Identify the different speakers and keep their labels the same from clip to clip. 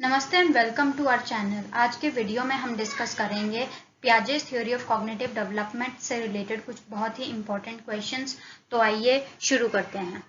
Speaker 1: नमस्ते and welcome to our channel. आज के वीडियो में हम डिस्कस करेंगे Piaget's theory of cognitive development से रिलेटेड कुछ बहुत ही इंपॉर्टेंट क्वेश्चंस। तो आइए शुरू करते हैं।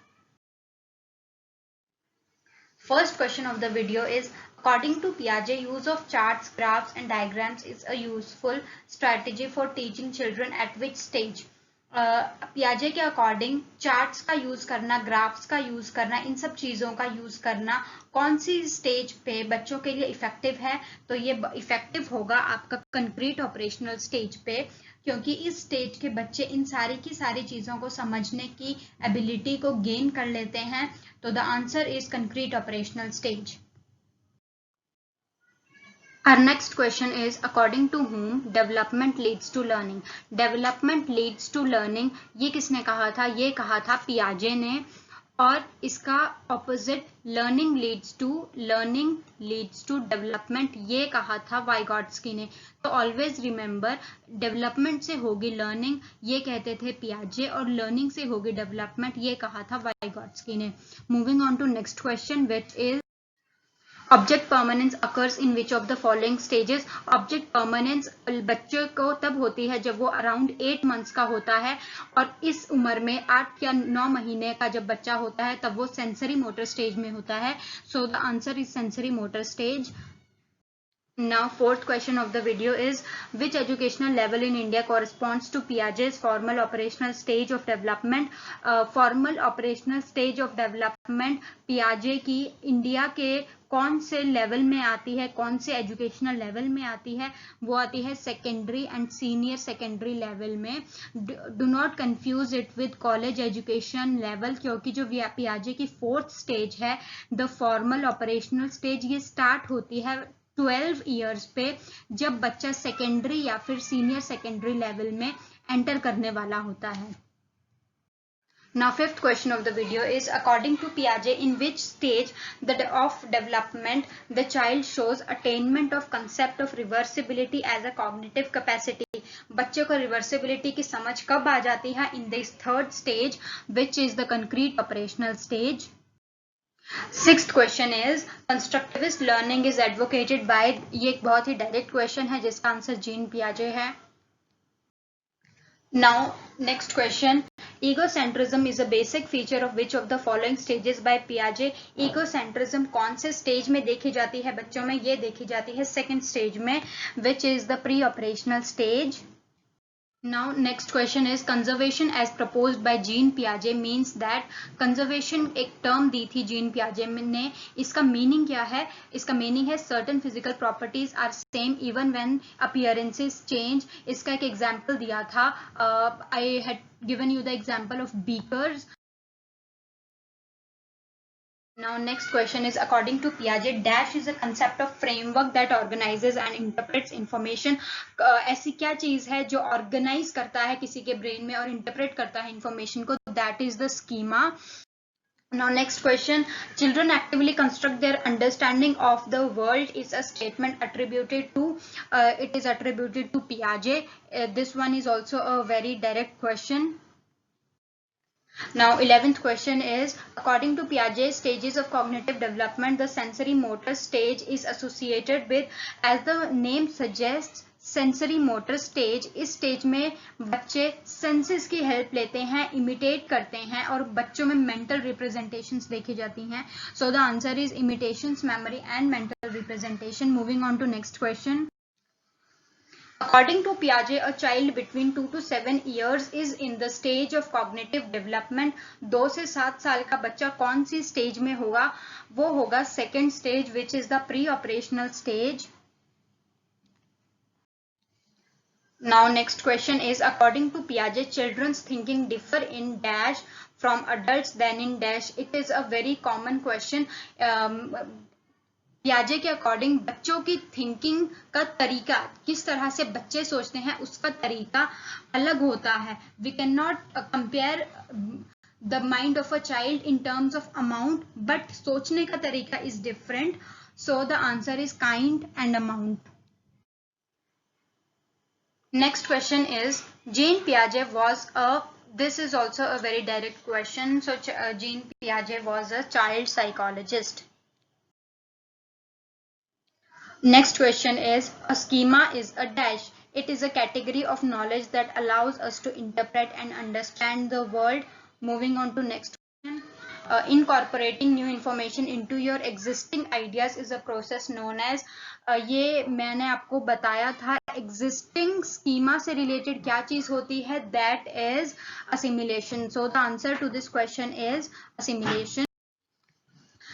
Speaker 1: First question of the video is according to पियाजे use of charts, graphs and diagrams is a useful strategy for teaching children at which stage. पियाजे के अकॉर्डिंग चार्ट्स का यूज करना, ग्राफ्स का यूज करना, इन सब चीजों का यूज करना कौन सी स्टेज पे बच्चों के लिए इफेक्टिव है? तो ये इफेक्टिव होगा आपका कंक्रीट ऑपरेशनल स्टेज पे, क्योंकि इस स्टेज के बच्चे इन सारी की सारी चीजों को समझने की एबिलिटी को गेन कर लेते हैं। तो the answer is concrete operational stage. Our next question is according to whom development leads to learning? Development leads to learning ये किसने कहा था? ये कहा था पियाजे ने। और इसका opposite learning leads to development ये कहा था वाइगॉट्स्की ने। तो ऑलवेज रिमेंबर, डेवलपमेंट से होगी लर्निंग ये कहते थे पियाजे, और लर्निंग से होगी डेवलपमेंट ये कहा था वाइगॉट्स्की ने। Moving on to next question which is object permanence occurs in which of the following stages? Object permanence बच्चों को तब होती है जब वो अराउंड 8 मंथ्स का होता है, और इस उम्र में 8 या 9 महीने का जब बच्चा होता है तब वो सेंसरी मोटर स्टेज में होता है। सो the answer is sensory motor stage. Now fourth question of the video is which educational level in India corresponds to Piaget's formal operational stage of development? Formal operational stage of development Piaget की India के कौन से level में आती है, कौन से educational level में आती है? वो आती है secondary and senior secondary level में। Do not confuse it with college education level, क्योंकि जो पियाजे की फोर्थ स्टेज है द फॉर्मल ऑपरेशनल स्टेज, ये स्टार्ट होती है 12 ईयर्स पे, जब बच्चा सेकेंडरी या फिर सीनियर सेकेंडरी लेवल में एंटर करने वाला होता है। Now fifth question of the video is according to Piaget in which stage of development the child shows attainment of concept of reversibility as a cognitive capacity? बच्चे को reversibility की समझ कब आ जाती है? In this third stage which is the concrete operational stage. Sixth question is constructivist learning is advocated by, ये एक बहुत ही डायरेक्ट क्वेश्चन है जिसका आंसर जीन पियाजे है। Now next question, egocentrism is a basic feature of which of the following stages by Piaget? egocentrism कौन से stage में देखी जाती है बच्चों में? ये देखी जाती है सेकेंड स्टेज में, which is the pre-operational stage. Now next question is conservation as proposed by Jean Piaget means that conservation एक term दी थी जीन पियाजे ने, इसका मीनिंग क्या है? इसका मीनिंग है certain physical properties are same even when appearances change। इसका एक एग्जाम्पल दिया था, I had given you the example of beakers। Now next question is according to Piaget dash is a concept of framework that organizes and interprets information। ऐसी क्या चीज है जो organise करता है किसी के ब्रेन में और इंटरप्रेट करता है इंफॉर्मेशन को? That is the schema. Now next question, children actively construct their understanding of the world is a statement attributed to, it is attributed to Piaget। This one is also a very direct question। Now 11th question is according to Piaget's stages of cognitive development the sensory motor stage is associated with, as the name suggests sensory motor stage, इस stage में बच्चे senses की help लेते हैं, imitate करते हैं, और बच्चों में मेंटल रिप्रेजेंटेशंस देखी जाती हैं। So the answer is imitations, memory and mental representation. Moving on to next question, According to Piaget, a child between 2 to 7 years is in the stage of cognitive development। 2 से 7 साल का बच्चा कौन सी stage में होगा? वो होगा second stage which is the pre-operational stage। Now next question is according to Piaget children's thinking differ in dash from adults than in dash। It is a very common question। पियाजे के according बच्चों की thinking का तरीका, किस तरह से बच्चे सोचते हैं उसका तरीका अलग होता है। We can not compare the mind of a child in terms of amount, but सोचने का तरीका is different. So the answer is kind and amount. Next question is Jean पियाजे was a, this is also a very direct question। So Jean Piaget was a child psychologist। Next question is, a schema is a dash. It is a category of knowledge that allows us to interpret and understand the world. Moving on to next question. Incorporating new information into your existing ideas is a process known as, ये मैंने आपको बताया था existing schema से related क्या चीज होती है, that is assimilation. So the answer to this question is assimilation.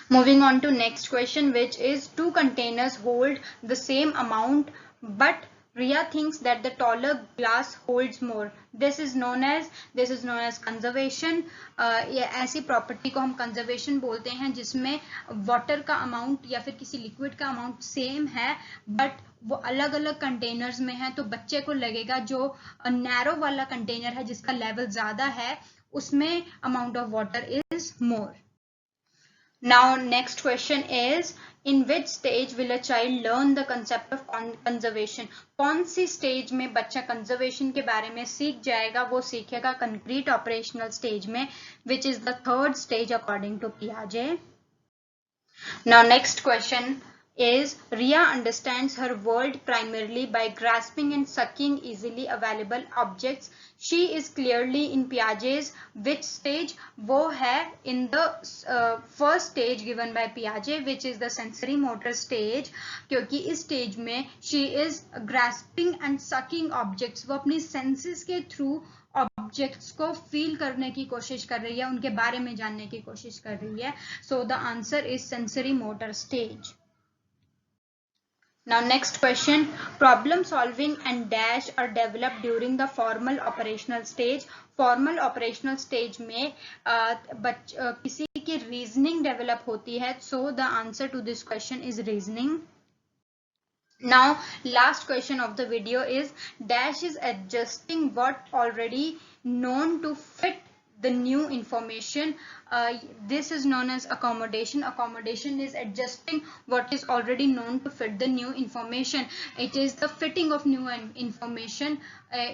Speaker 1: Moving on to next question, which is, two containers hold the same amount, but Ria thinks that the taller glass holds more. This is known as conservation. ये ऐसी property को हम conservation बोलते हैं जिसमें water का amount या फिर किसी लिक्विड का अमाउंट सेम है, बट वो अलग अलग कंटेनर्स में है, तो बच्चे को लगेगा जो नैरो वाला कंटेनर है जिसका लेवल ज्यादा है उसमें amount of water is more. Now next question is, in which stage will a child learn the concept of conservation? कौन सी स्टेज में बच्चा कंजर्वेशन के बारे में सीख जाएगा? वो सीखेगा कंक्रीट ऑपरेशनल स्टेज में, which is the third stage according to Piaget. Now next question is, Ria understands her world primarily by grasping and sucking easily available objects. She is clearly in Piaget's which stage? वो है in the first stage given by Piaget, which is the sensory motor stage. क्योंकि इस stage में she is grasping and sucking objects. वो अपनी senses के through objects को feel करने की कोशिश कर रही है, उनके बारे में जानने की कोशिश कर रही है. सो the answer is sensory motor stage. Now next question, problem solving and dash are developed during the formal operational stage. Formal operational stage में किसी की reasoning develop होती है. So the answer to this question is reasoning. Now last question of the video is, dash is adjusting what already known to fit the new information. This is known as accommodation. Accommodation is adjusting what is already known to fit the new information. It is the fitting of new information.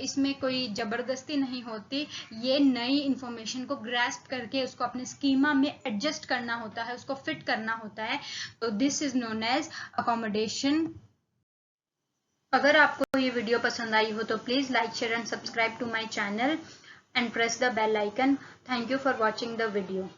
Speaker 1: इसमें कोई जबरदस्ती नहीं होती, ये नई information को grasp करके उसको अपने स्कीमा में एडजस्ट करना होता है, उसको फिट करना होता है. तो this is known as accommodation. अगर आपको ये वीडियो पसंद आई हो तो please like, share and subscribe to my channel and press the bell icon. Thank you for watching the video.